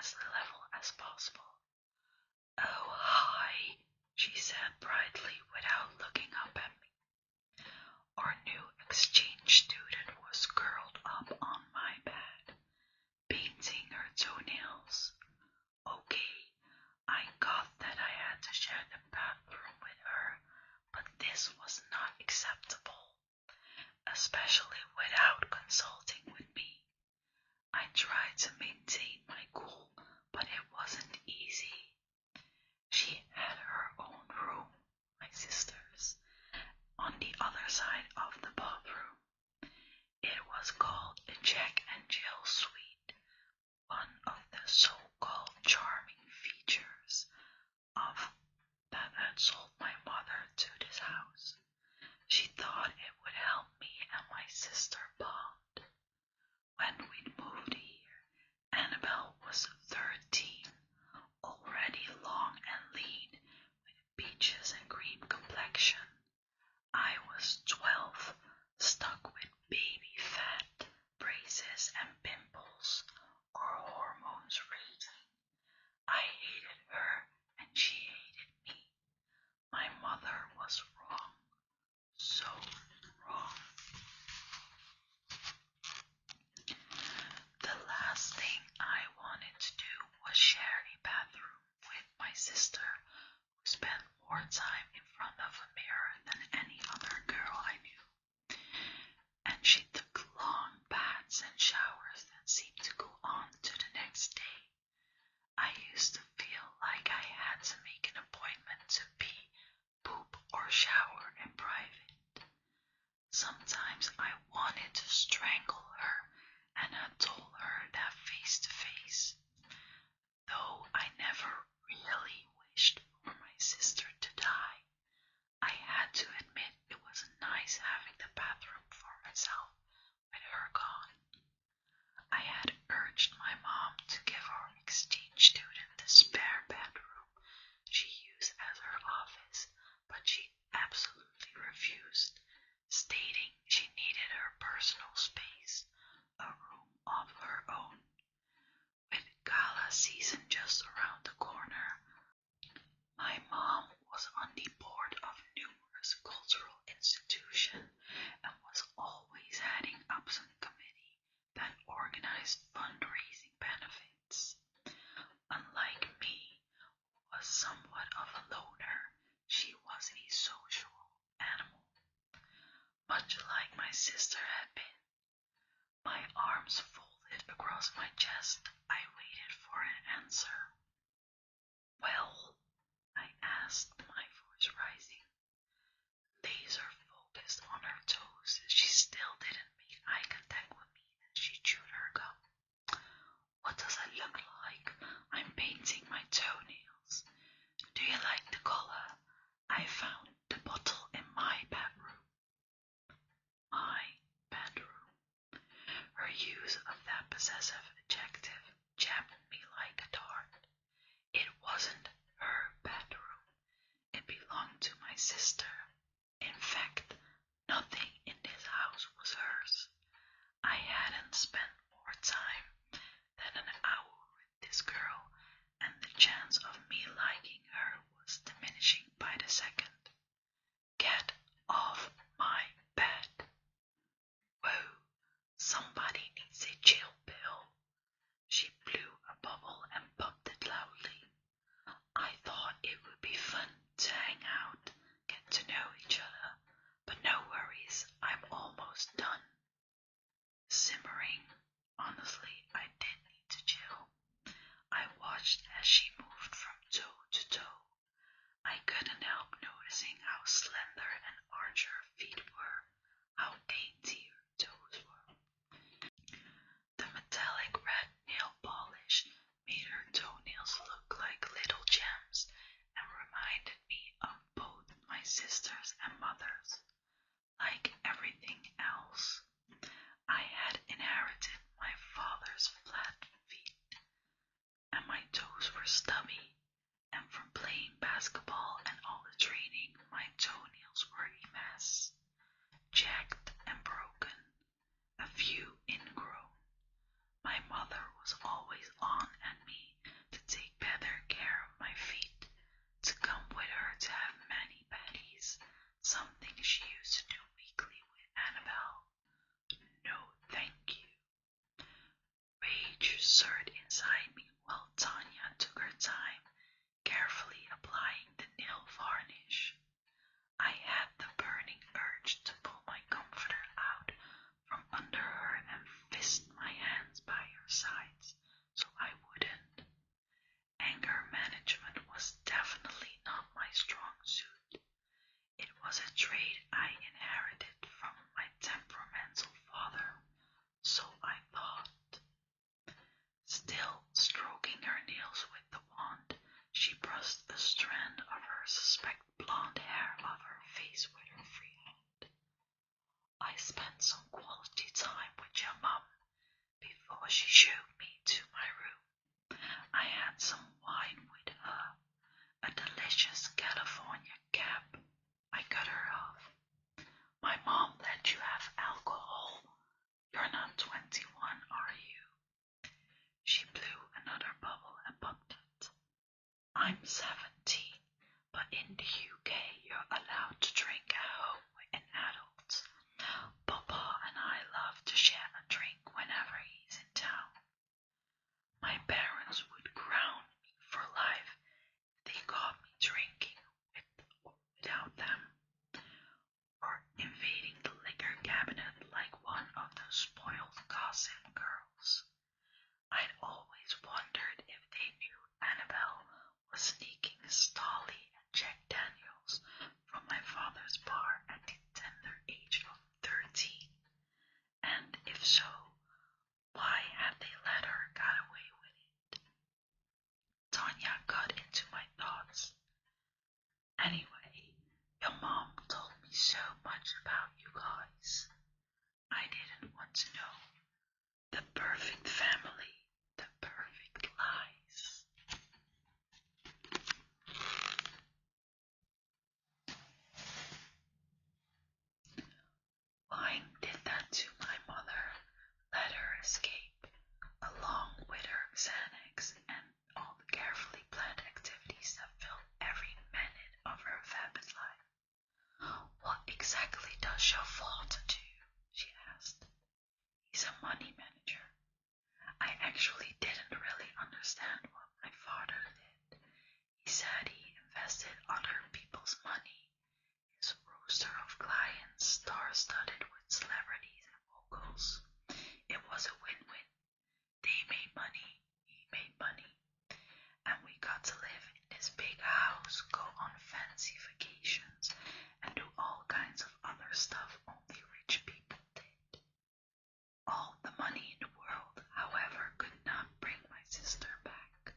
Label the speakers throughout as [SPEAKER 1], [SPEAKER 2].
[SPEAKER 1] as level as possible. "Oh, hi," she said brightly without looking up at me. Our new exchange student was curled up on my bed, painting her toenails. Okay, I got that I had to share the bathroom with her, but this was not acceptable, especially without consulting with me. I tried to maintain my cool, but it wasn't easy. She had her own room, my sister's, on the other side of the bathroom. It was called a Jack and Jill suite, one of the so-called charming features of that had sold my mother to this house. She thought it would help me and my sister bond. When we'd moved here, Annabelle was 13, already long and lean, with peaches and cream complexion. I was 12, stuck with baby fat, braces and pimples, our hormones raging. I hated her and she hated me. My mother was wrong, so wrong. The last thing I wanted to do was share a bathroom with my sister, who spent more time in front of a mirror than any other girl I knew. And she took long baths and showers that seemed to go on to the next day. I used to feel like I had to make an appointment to pee, poop, or shower in private. Sometimes I wanted to strangle her and had told her that face to face. Though I never really wished for my sister to die, I had to admit it was nice having the bathroom for myself with her gone. I had urged my mom to give our exchange student the spare bedroom she used as her office, but she absolutely refused, stating she needed her personal space, a room of her own. With gala season just around the corner, my mom was on the board of numerous cultural institutions and was always heading up some committee that organized fundraising benefits. Unlike me, who was somewhat of a loner, she was a social animal, much like my sister had been. My arms folded across my chest, I waited for an answer. "Well?" I asked, my voice rising. Laser focused on her toes, she still didn't make eye contact with me as she chewed her gum. "What does it look like? I'm painting my toenails. Do you like the color? I found the bottle in my bedroom." My bedroom. Her use of that possessive adjective jabbed me like a dart. It wasn't her bedroom. It belonged to my sister. In fact, nothing in this house was hers. I hadn't spent more time than an hour with this girl, and the chance of me liking her was diminishing by the second. "Get off my bed." "Whoa, somebody needs a chill pill." She blew a bubble and popped it loudly. I thought it would be fun to hang out, get to know each other, but no worries, I'm almost done. Simmering, honestly, I did need to chill. I watched as she moved from toe to toe. I couldn't help noticing how slender and arched her feet were, how dainty her toes were. The metallic red nail polish made her toenails look like little gems and reminded me of both my sisters and mother's. Like everything else, I had inherited my father's flat feet, and my toes were stubby, and from playing basketball and all the training, my toenails were a mess, jagged and broken, a few ingrown. My mother was always on at me, I'm 17, but in the UK you're allowed to drink at home with an adult. Papa and I love to share a drink whenever he's in town. My parents would ground me for life if they caught me drinking with or without them, or invading the liquor cabinet like one of those spoiled gossip girls. I'd always wondered if they knew Annabelle was sneaking Stolly and Jack Daniels from my father's bar at the tender age of 13, and if so, why had they let her get away with it? Tanya got into my thoughts. Anyway, your mom told me so much about you guys. I didn't want to know. The perfect family, the perfect lies. Wine did that to my mother, let her escape, along with her Xanax and all the carefully planned activities that filled every minute of her vapid life. What exactly does your father do? She asked. He's a money manager. I actually didn't really understand what my father did. He said he invested other people's money. His roster of clients star-studded with celebrities and moguls. It was a win-win. They made money, he made money, and we got to live in this big house, go on fancy vacations, and do all kinds of other stuff only rich people did. All the money in the world, however, could not bring my sister back.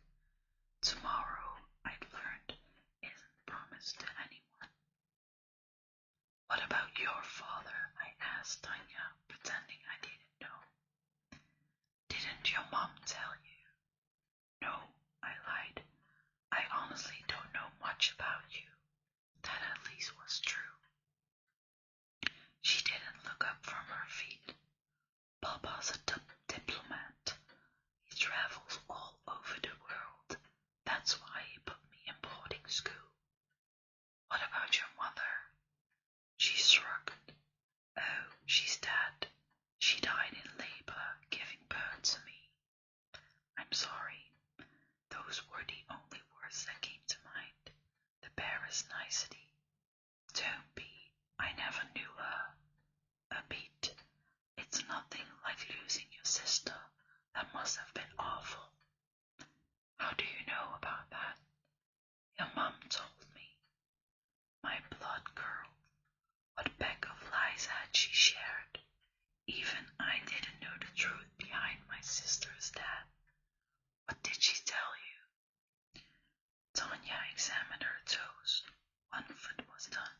[SPEAKER 1] Tomorrow, I'd learned, isn't promised to anyone. What about your father? I asked Tanya, pretending I didn't know. Didn't your mom tell you? No, I lied. I honestly don't know much about you. That at least was true. She didn't look up from her feet. Papa's a diplomat. He travels all over the world. That's why he put me in boarding school. What about your mother? She shrugged. Oh, she's dead. She died in labor, giving birth to me. I'm sorry. Those were the only words that came to mind. The barest nicety. Don't be. I never knew her. A beat. It's nothing like losing your sister. That must have been awful. How do you know about that? Your mom told me. My blood curdled. What pack of lies had she shared? Even I didn't know the truth behind my sister's death. What did she tell you? Tanya examined her toes. One foot was done.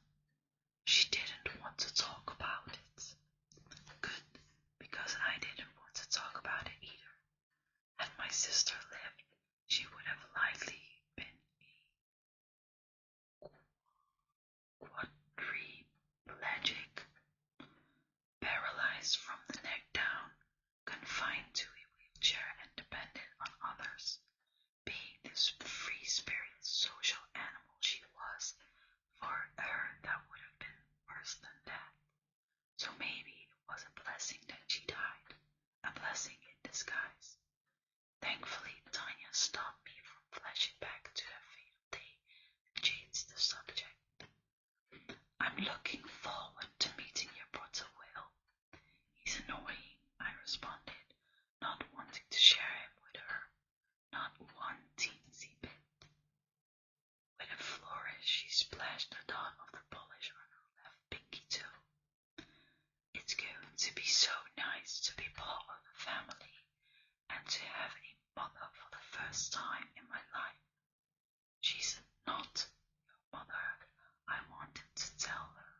[SPEAKER 1] She didn't want to talk about it. Good, because I didn't want to talk about it either. Had my sister lived, she would have likely been a quadriplegic, paralyzed from the neck down, confined to a wheelchair and dependent on others. Being this free-spirited social animal she was, for her that would have been worse than death. So maybe it was a blessing that she died, a blessing in disguise. Thankfully, Tanya stopped me from flashing back to that fatal day and changed the subject. I'm looking forward to meeting your brother Will. He's annoying, I responded, not wanting to share him with her, not one teensy bit. With a flourish, she splashed a dot of the polish on her left pinky toe. It's going to be so nice to be part of the family and to have a mother for the first time in my life. She's not your mother, I wanted to tell her.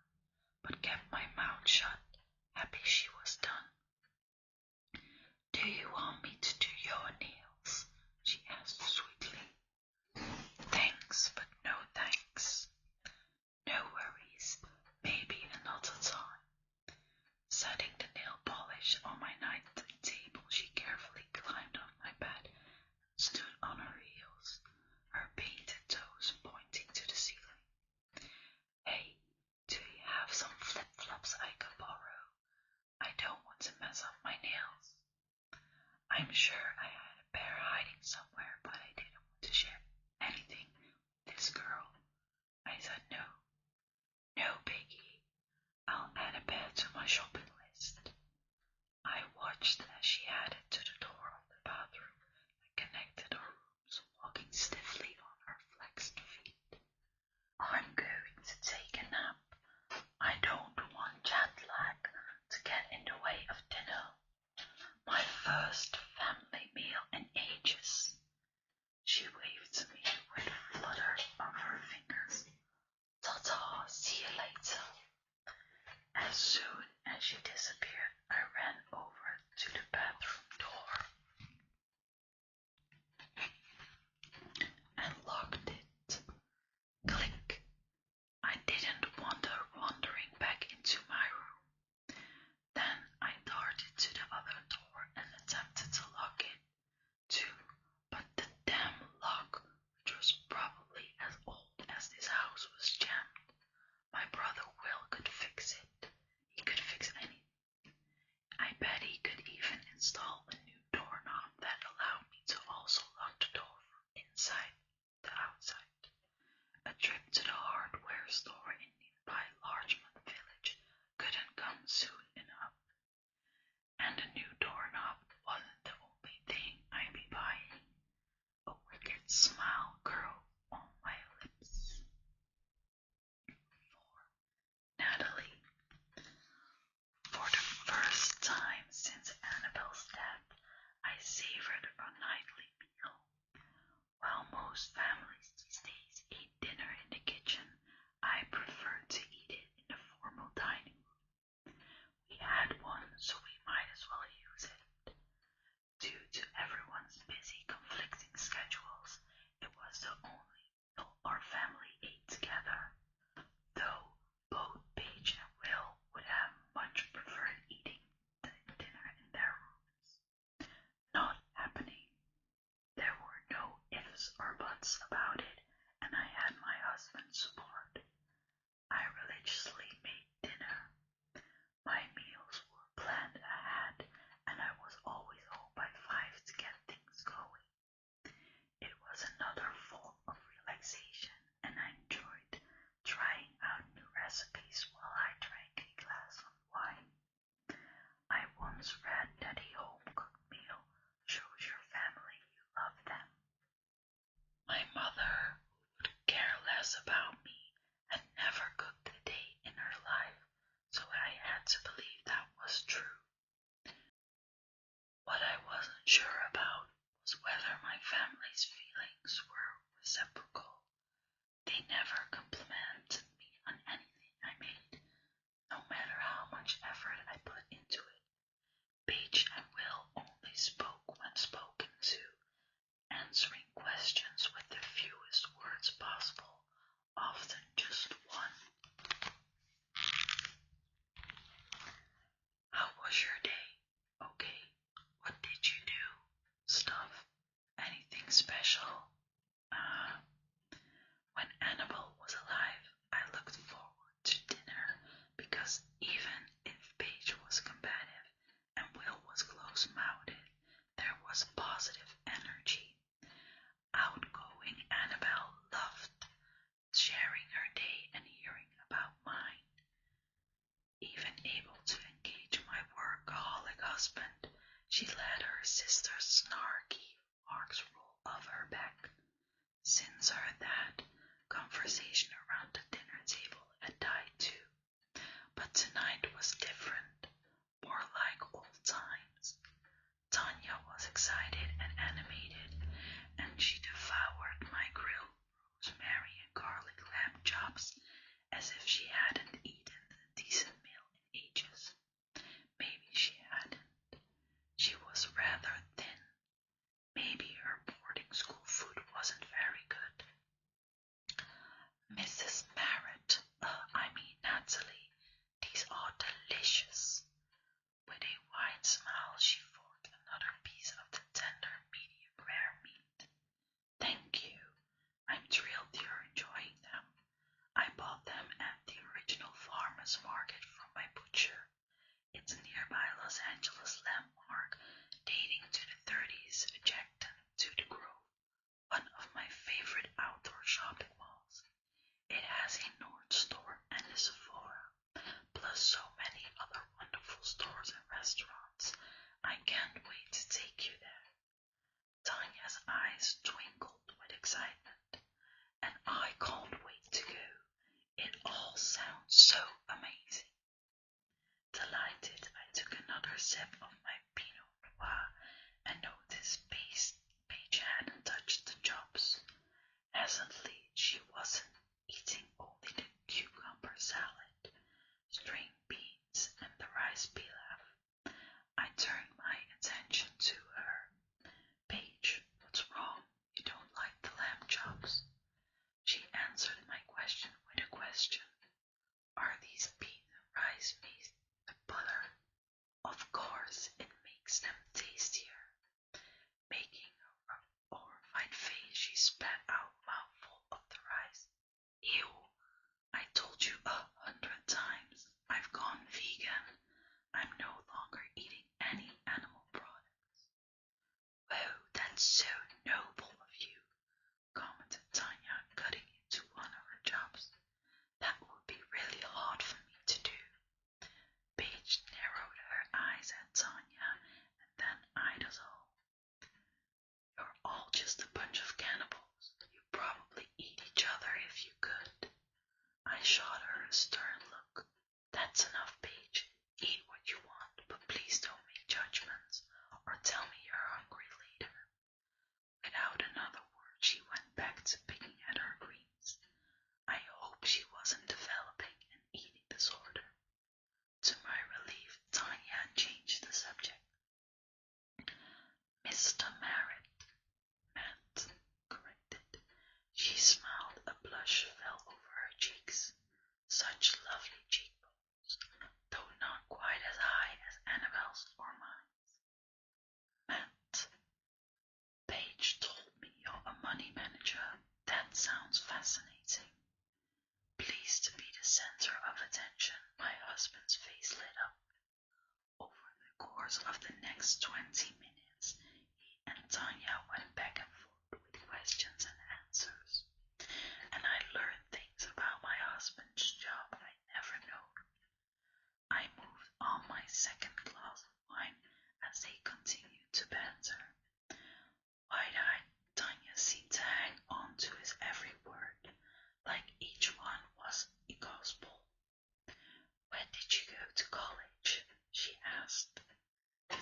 [SPEAKER 1] outside. A trip to the hardware store in nearby Larchmont Village couldn't come soon enough, and a new doorknob wasn't the only thing I'd be buying. A wicked smile curled on my lips. 4. Natalie. For the first time since Annabelle's death, I savored a nightly meal. While most families these days ate dinner in the kitchen, I preferred to eat it in the formal dining room. We had one, so we might as well use it. Due to everyone's busy, conflicting schedules, it was the only meal our family ate together, though both Paige and Will would have much preferred eating the dinner in their rooms. Not happening. There were no ifs or buts about it, and I had my husband's support. I religiously made dinner. My meals were planned ahead, and I was always home by 5 to get things going. It was another form of relaxation, and I enjoyed trying out new recipes while I drank a glass of wine. I once read that a home-cooked meal shows your family you love them. My mother, who would care less about me, had never cooked a day in her life, so I had to believe that was true. What I wasn't sure about was whether my family's feelings were reciprocal. They never complimented me on anything I made, no matter how much effort I put into it. Paige and Will only spoke when spoken to, answering questions with the fewest words possible, often just one. How was your day? Okay. What did you do? Stuff. Anything special? When Annabelle was alive, I looked forward to dinner because even if Paige was combative and Will was close-mouthed, there was positive energy. Outgoing Annabelle loved sharing her day and hearing about mine. Even able to engage my workaholic husband, she let her sister's snarky remarks roll off her back. Since her dad, conversation around the dinner table had died too, but tonight was different, more like old times. Tanya was excited and animated, and she devoured my grilled rosemary and garlic lamb chops as if she hadn't eaten a decent meal in ages. Maybe she hadn't. She was rather thin. Maybe her boarding school food wasn't very good. Mrs. Merritt, Natalie, these are delicious. With a wide smile, she forked another piece of the tender, medium rare meat. Thank you. I'm thrilled you're enjoying them. I bought them at the original farmers market from my butcher. It's a nearby Los Angeles landmark dating to the 30s, adjacent to the Grove, one of my favorite outdoor shopping malls. It has a Nord store and a Sephora, plus so many other wonderful stores and restaurants. I can't wait to take you there. Tanya's eyes twinkled with excitement, and I can't wait to go. It all sounds so amazing. Delighted, I took another sip of my Pinot Noir and noticed Paige hadn't touched the chops. Presently, she wasn't eating only the cucumber salad, string beans, and the rice pilaf. I turned my attention to her. Paige, what's wrong? You don't like the lamb chops? She answered my question with a question. Are these bean and rice made with butter? Of course, a stern look. That's enough, Paige. Eat what you want, but please don't make judgments, or tell me you're hungry later. Without another word, she went back to picking at her greens. I hope she wasn't developing an eating disorder. To my relief, Tanya changed the subject. Mr. Matt corrected. She smiled. A blush fell over her cheeks. Such lovely cheekbones, though not quite as high as Annabelle's or mine. Matt, Paige told me you're a money manager. That sounds fascinating. Pleased to be the center of attention, my husband's face lit up. Over the course of the next 20 minutes, he and Tanya went back and forth with questions and answers, and I learned things about my husband's job I'd never known. I moved on my second glass of wine as they continued to banter. Wide-eyed, Tanya seemed to hang on to his every word, like each one was a gospel. Where did you go to college? She asked.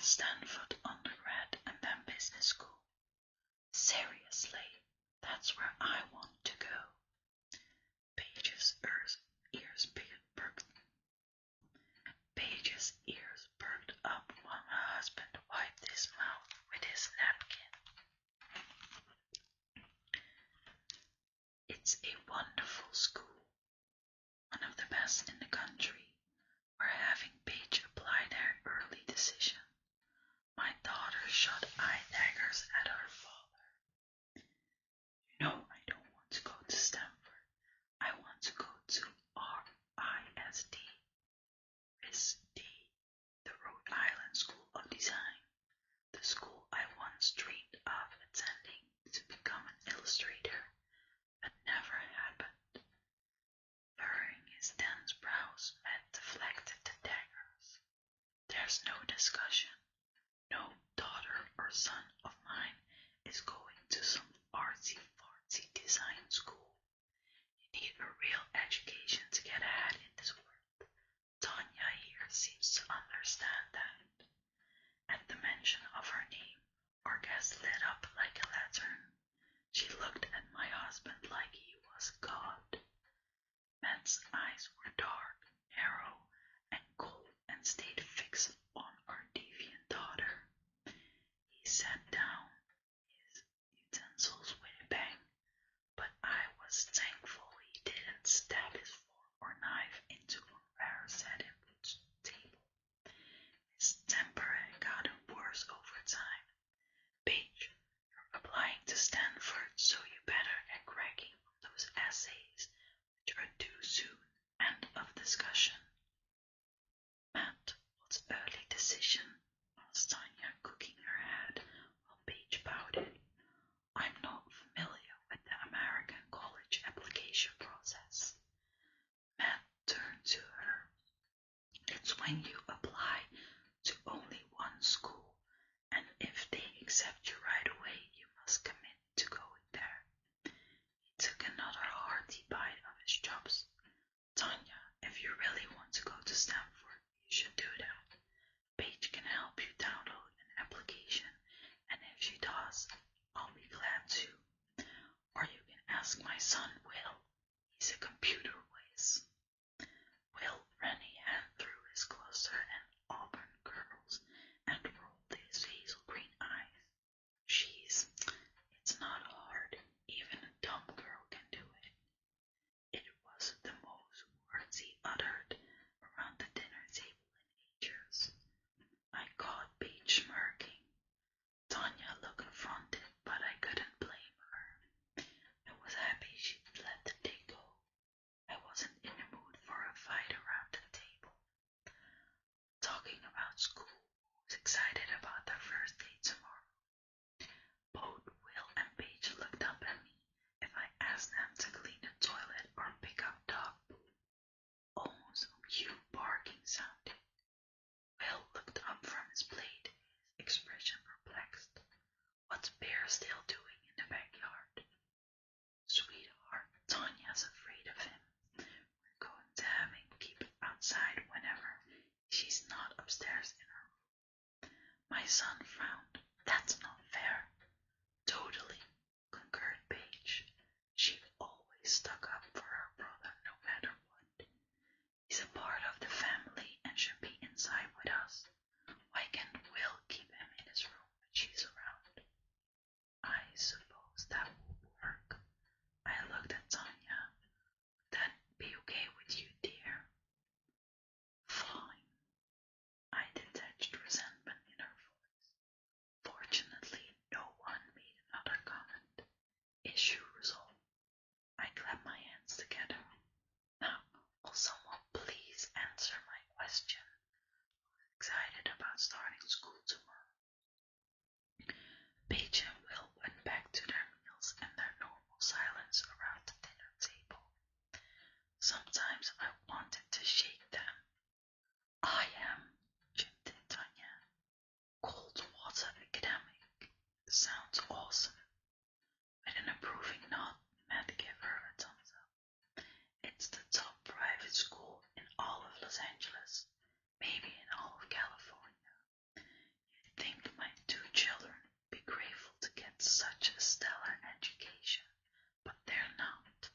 [SPEAKER 1] Stanford undergrad and then business school. Seriously, that's where I want to go. Paige's ears perked. Paige's ears perked up while my husband wiped his mouth with his napkin. It's a wonderful school, one of the best in the country. We're having Paige apply their early decision. My daughter shot eye daggers at her father. You know I don't want to go to Stanford. I want to go to RISD, the Rhode Island School of Design, the school I once dreamed of attending to become an illustrator, but never happened. Furrowing his dense brows, Matt deflected the daggers. There's no discussion. No daughter or son of mine is going to some artsy-fartsy design school. You need a real education to get ahead in this world. Tanya here seems to understand that. At the mention of her name, our guest lit up like a lantern. She looked at my husband like he was God. Matt's eyes were dark, narrow, and cold and stayed fixed on our deviant daughter. He set down his utensils with a bang, but I was thankful he didn't stab his fork or knife into our setting table. His temper had gotten worse over time. Paige, you're applying to Stanford, so you better get cracking on those essays, which are due soon. End of discussion. Matt, what's early decision? Asked Tanya, cooking her head while Paige pouted. I'm not familiar with the American college application process. Matt turned to her. It's when you apply to only one school, and if they accept you right away, you must commit to going there. He took another hearty bite of his chops. Tanya, if you really want to go to Stanford, you should do that. Paige can help you download an application, and if she does, I'll be glad to. Or you can ask my son Will. He's a computer whiz. Will ran a hand through his cluster and auburn curls and rolled his hazel green eyes. It's not hard. Even a dumb girl can do it. It was the most words he uttered around the dinner table in ages. I caught Paige smirking. Tanya looked confronted, but I couldn't blame her. I was happy she'd let the day go. I wasn't in the mood for a fight around the table. Talking about school, who's excited about their first day tomorrow? Both Will and Paige looked up at me if I asked them to clean the toilet or pick up dog poop. Almost a cute barking sounded. Will looked up from his plate, his expression perplexed. What's Bear still doing in the backyard? Sweetheart, Tanya's afraid of him. We're going to have son frowned. That's not fair. Totally, concurred Paige. She always stuck up for her brother no matter what. He's a part of the family and should be inside with us. Why can't Will keep him in his room when she's around? I suppose that will work. I looked at Tanya. Would that be okay with you, dear? Fine. I detected resentment in her voice. Fortunately, no one made another comment. Issue resolved. I clapped my hands together. Now, will someone please answer my question? I'm excited about starting school tomorrow. Paige and Will went back to their meals and their normal silence around the dinner table. Sometimes I wanted to shake them. I am, chimed in Tanya. Cold water academic. Sounds awesome. With an approving nod, Matt gave her a thumbs up. It's the top private school in all of Los Angeles, maybe in all of California. You'd think my two children would be grateful to get such a stellar education, but they're not.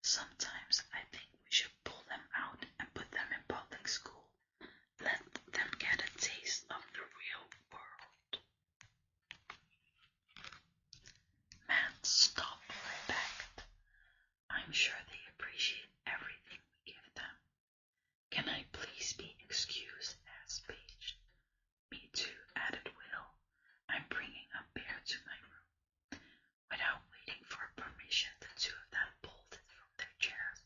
[SPEAKER 1] Sometimes I think we should pull them out and put them in public school. Let them get a taste of the real world. Matt stopped, I begged. I'm sure they appreciate everything we give them. Can I please be excused? Asked Paige. Me too, added Will. I'm bringing a beer to my room. Without waiting for permission, the two of them bolted from their chairs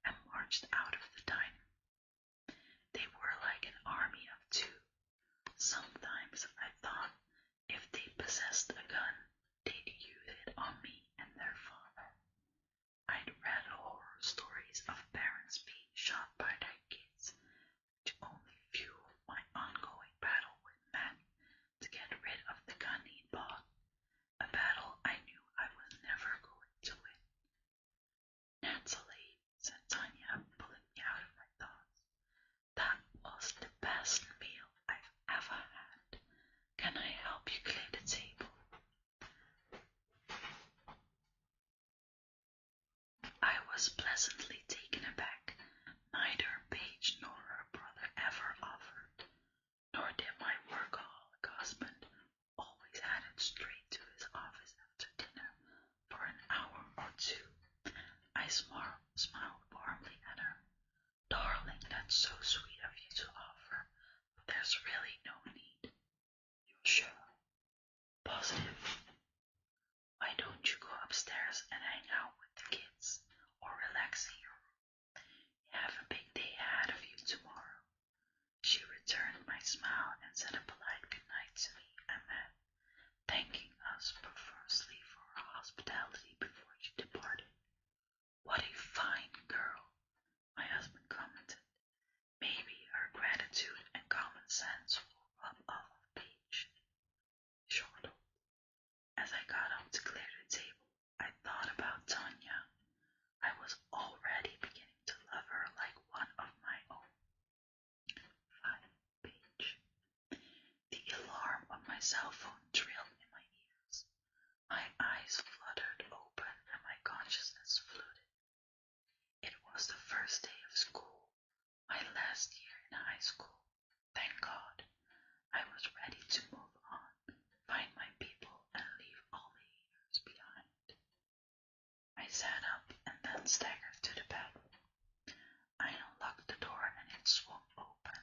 [SPEAKER 1] and marched out of the dining room. They were like an army of two. Sometimes I thought if they possessed a gun, they'd use it on me and their father. I'd read horror stories of parents being shot by their kids, which only fueled my ongoing battle with Matt to get rid of the gun he'd bought, a battle I knew I was never going to win. Natalie, said Tanya, pulling me out of my thoughts, that was the best meal I've ever had. Can I help you clear the table? I was pleasantly taken aback. Neither Paige nor her brother ever offered, nor did my workaholic husband, always headed straight to his office after dinner for an hour or two. I smiled warmly at her. Darling, that's so sweet of you to offer, but there's really no need. You're sure? Positive. Why don't you go upstairs and hang out with the kids, or relax in your room? You have a big day ahead of you tomorrow. She returned my smile and said a polite goodnight to me and Matt, thanking us profusely for her hospitality before she departed. What a fine girl, my husband commented. Maybe her gratitude and common sense will rub off of Paige. Short. As I got up to clear the table, I thought about Tanya. I was already beginning to love her like one of my own. 5 Paige. The alarm of my cell phone trilled in my ears. My eyes fluttered open and my consciousness flooded. It was the first day of school, my last year in high school. Thank God. I was ready to move on, find my people, and leave all the haters behind. I sat up and then staggered to the bed. I unlocked the door and it swung open.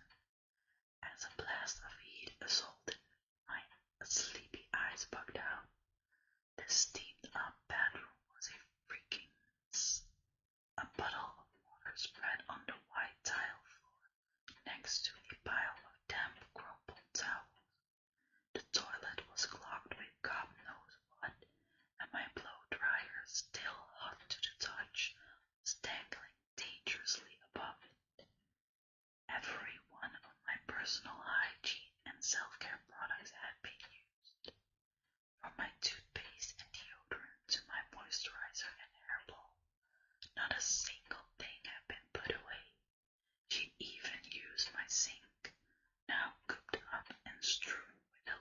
[SPEAKER 1] As a blast of heat assaulted, my sleepy eyes bugged out. The steamed-up bedroom was a freaking mess. A puddle of water spread on the white tile floor next to a pile of damp, crumpled towels. The toilet was clogged with God knows what, and my blow dryer, still hot to the touch, was dangling dangerously above it. Every one of my personal hygiene and self-care products had been used, from my toothpaste and deodorant to my moisturizer and hair balm. Not a single thing had been put away. She even used my sink, now cooped up and strewn with a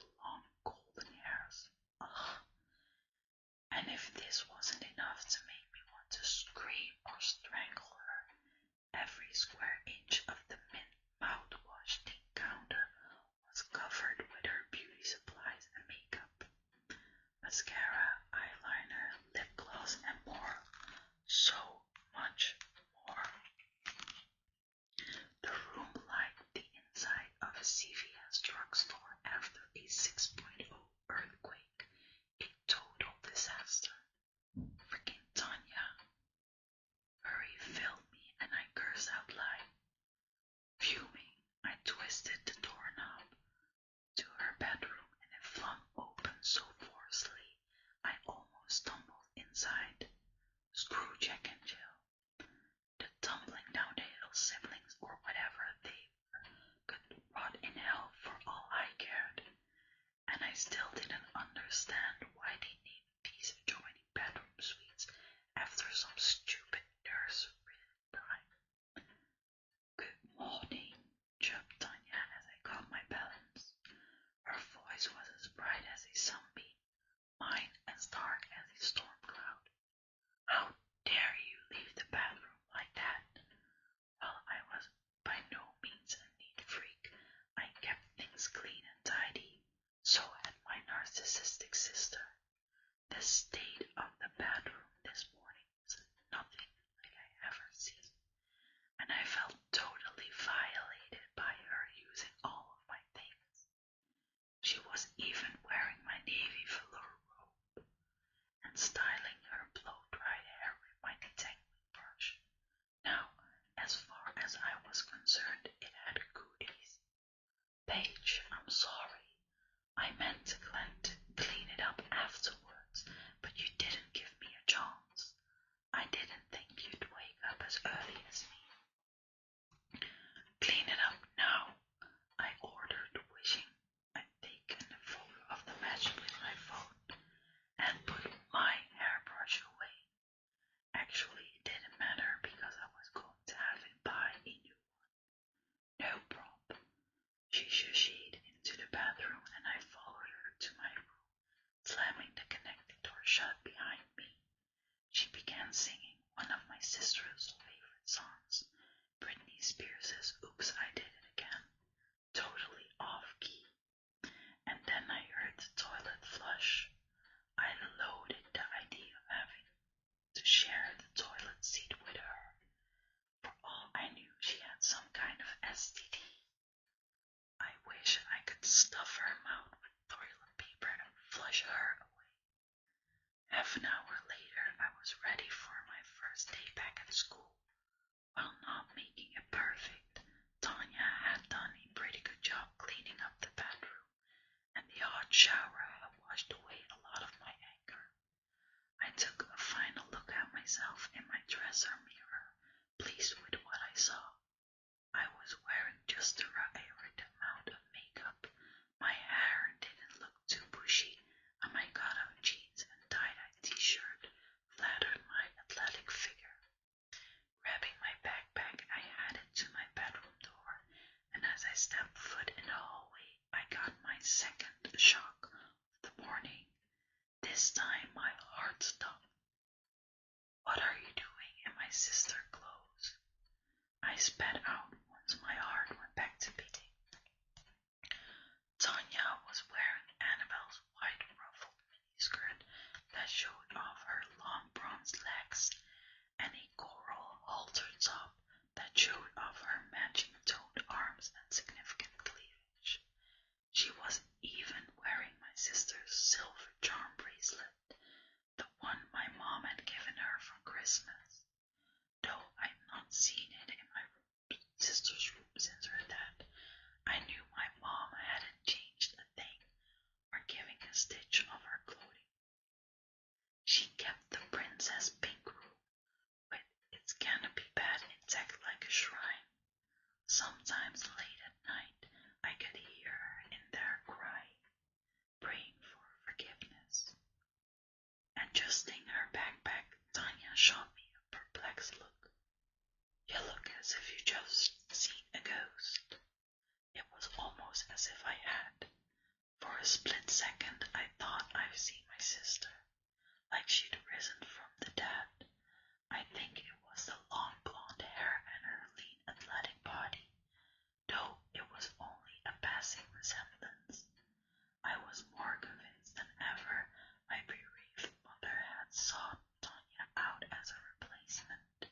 [SPEAKER 1] still didn't understand why they named these adjoining bedroom suites after some stupid nursery rhyme. Good morning, chirped Tanya as I got my balance. Her voice was as bright as a sunbeam, mine as dark as a storm cloud. How dare you leave the bathroom like that? Well, I was by no means a neat freak. I kept things clean and tidy. So had my narcissistic sister. The state of the bathroom this morning was nothing like I ever seen, and I felt totally violated by her using all of my things. She was even wearing my navy velour robe and styling her blow-dried hair with my detangling brush. Now, as far as I was concerned, it had goodies. Paige, I'm sorry. I meant to clean it up afterwards, but you didn't give me a chance. I didn't think you'd wake up as early as me. Clean it up now, I ordered, wishing I'd taken a photo of the match with my phone and put my hairbrush away. Actually, it didn't matter because I was going to have it buy a new one. No problem. She shushied into the bathroom and I followed her to my room, slamming the connecting door shut behind me. She began singing one of my sister's favorite songs, Britney Spears' Oops, I Did It Again, totally off-key. And then I heard the toilet flush. I loathed the idea of having to share the toilet seat with her. For all I knew, she had some kind of STD. I wish I could stuff her mouth with toilet paper and flush her away. Half an hour later, I was ready for my first day back at school. While not making it perfect, Tanya had done a pretty good job cleaning up the bathroom, and the hot shower had washed away a lot of my anger. I took a final look at myself in my dresser mirror, pleased with what I saw. I was wearing just the right amount of makeup. My hair didn't look too bushy, and my cutout jeans and tie-dye t-shirt flattered my athletic figure. Grabbing my backpack, I headed to my bedroom door, and as I stepped foot in the hallway, I got my second shock of the morning. This time my heart stopped. What are you doing in my sister's clothes? I spat out once my heart went back to beating. Tanya was wearing Annabelle's white ruffled miniskirt that showed off her long bronze legs, and a coral halter top that showed off her matching toned arms and significant cleavage. She was even wearing my sister's silver charm bracelet, the one my mom had given her for Christmas. Though I'd not seen it in my sister's room since her death, I knew my mom hadn't changed a thing or given a stitch of her clothing. She kept the princess pink room with its canopy bed intact like a shrine. Sometimes late at night, I could hear her in there crying, praying for forgiveness. Adjusting her backpack, Tanya shot me a perplexed look. You look as if you just seen a ghost. It was almost as if I had. For a split second, I thought I'd seen my sister, like she'd risen from the dead. I think it was the long blonde hair and her lean athletic body, though it was only a passing resemblance. I was more convinced than ever my bereaved mother had sought Tanya out as a replacement.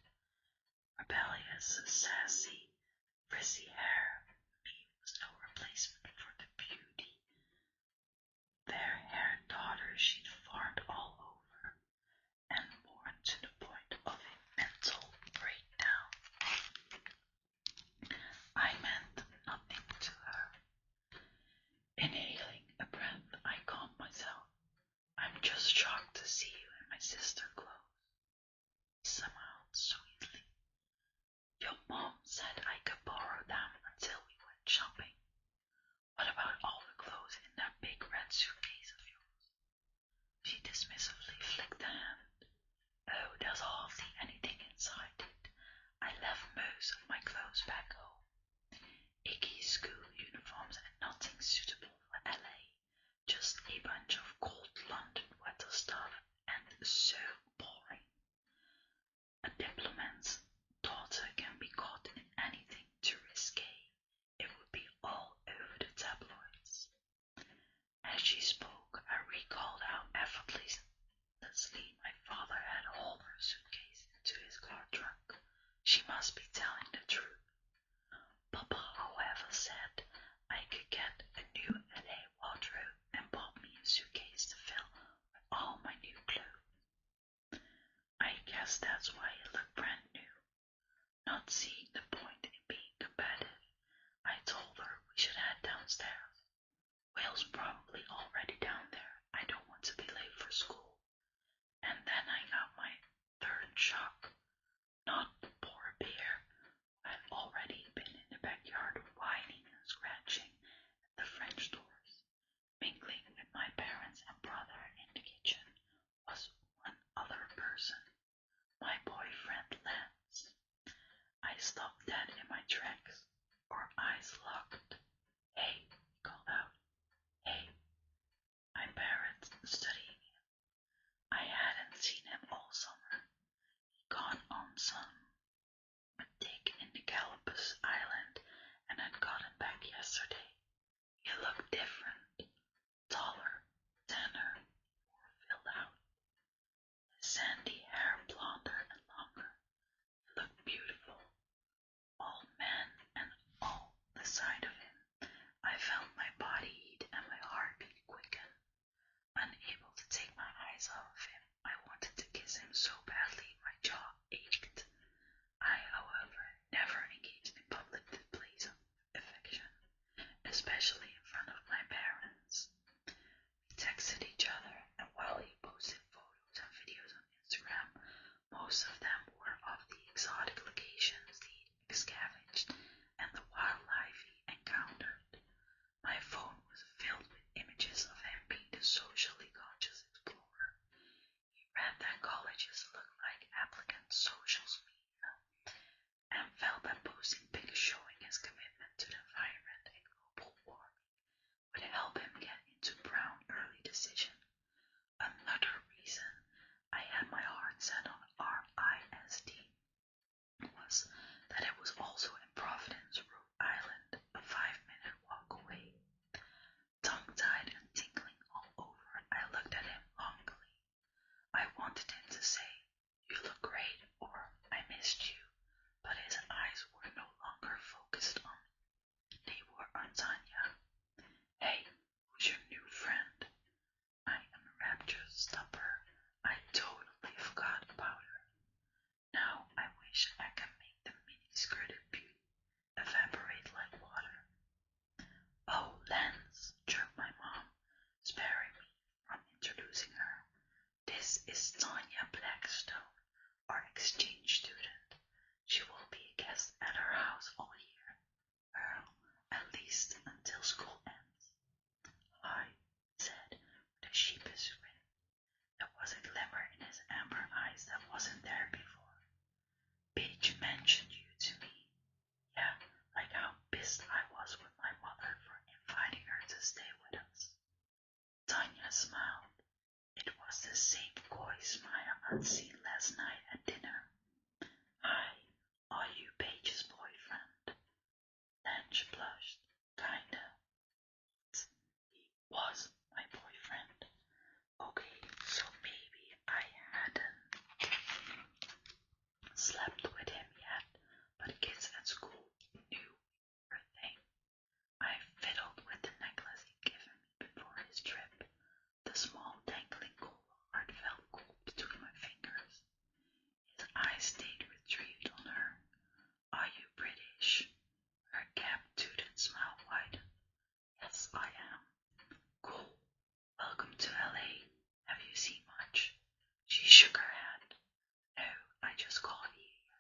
[SPEAKER 1] Rebellious, sassy, frizzy hair, me was no replacement for the beauty, fair-haired daughter she'd farmed all over, and born to the point of a mental breakdown. I meant nothing to her. Inhaling a breath, I calmed myself. I'm just shocked to see you in my sister's clothes. Smiled sweetly. Your mom said I could borrow them until must be telling the truth. Papa, however, said I could get a new LA wardrobe and bought me a suitcase to fill with all my new clothes. I guess that's why it looked brand new. Not seeing the point in being competitive, I told her we should head downstairs. Will's probably already down there. I don't want to be late for school. And then I got my third shock. Not the poor bear who had already been in the backyard whining and scratching at the French doors. Mingling with my parents and brother in the kitchen was one other person, my boyfriend Lance. I stopped dead in my tracks, our eyes locked. Hey, he called out. Hey, my parents studying him. I hadn't seen him all summer. He'd gone on some dig in the Galapagos Island and had gotten back yesterday. He looked different, taller, thinner, more filled out. His sandy hair blonder and longer. He looked beautiful. All man and all the sight of him. I felt my body heat and my heartbeat quicken. Unable to take my eyes off of him, I wanted to kiss him so badly my jaw ached. I, however, never engaged in public displays of affection, especially in front of my parents. We texted each other, and while he posted photos and videos on Instagram, most of them were of the exotic locations he scavenged and the wildlife he encountered. My phone was filled with images of him being the socially conscious explorer. He read that colleges look like applicant social media and felt that posting pics showing his commitment to the environment and global warming would help him get into Brown early decision. Another reason I had my heart set on RISD was that it was also in Providence, Rhode Island, a 5-minute walk away. Tongue-tied and tingling all over, I looked at him longingly. I wanted him to say, "You look great," or "I missed you," but his eyes were no longer focused on me. They were on Tanya. "Hey, who's your new friend?" I enraptured stopper. I totally forgot about her. Now I wish I could make the mini-skirted beauty evaporate like water. "Oh, Lance," chirped my mom, sparing me from introducing her. "This is Tanya Blackstone, our exchange student. She will be a guest at our house all year. Well, at least until school ends." "Hi," said with a sheepish grin. There was a glimmer in his amber eyes that wasn't there before. "Paige mentioned you to me. Yeah, like how pissed I was with my mother for inviting her to stay with us." Tanya smiled. It was the same coy smile I'd seen last night at dinner. "Hi, are you Paige's boyfriend?" Lange blushed. "Kinda. He was my boyfriend. Okay, so maybe I hadn't slept with him yet, but kids at school knew her thing. I fiddled with the necklace he'd given me before his trip. The small dangling heart felt cold between my fingers. His eyes stayed retrieved on her. "Are you British?" Her cap-toothed smile widened. "Yes, I am." "Cool. Welcome to LA. Have you seen much?" She shook her head. "No, I just got here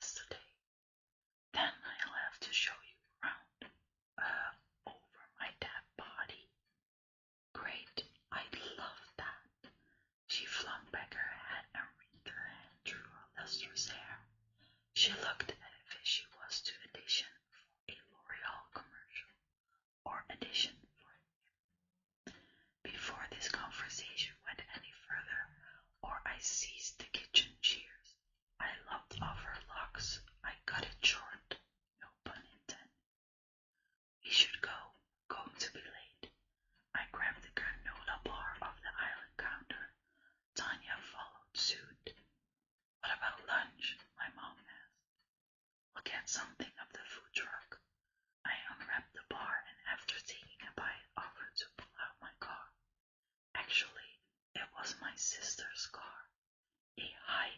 [SPEAKER 1] something of the food truck. I unwrapped the bar and after taking a bite offered to pull out my car. Actually, it was my sister's car, a high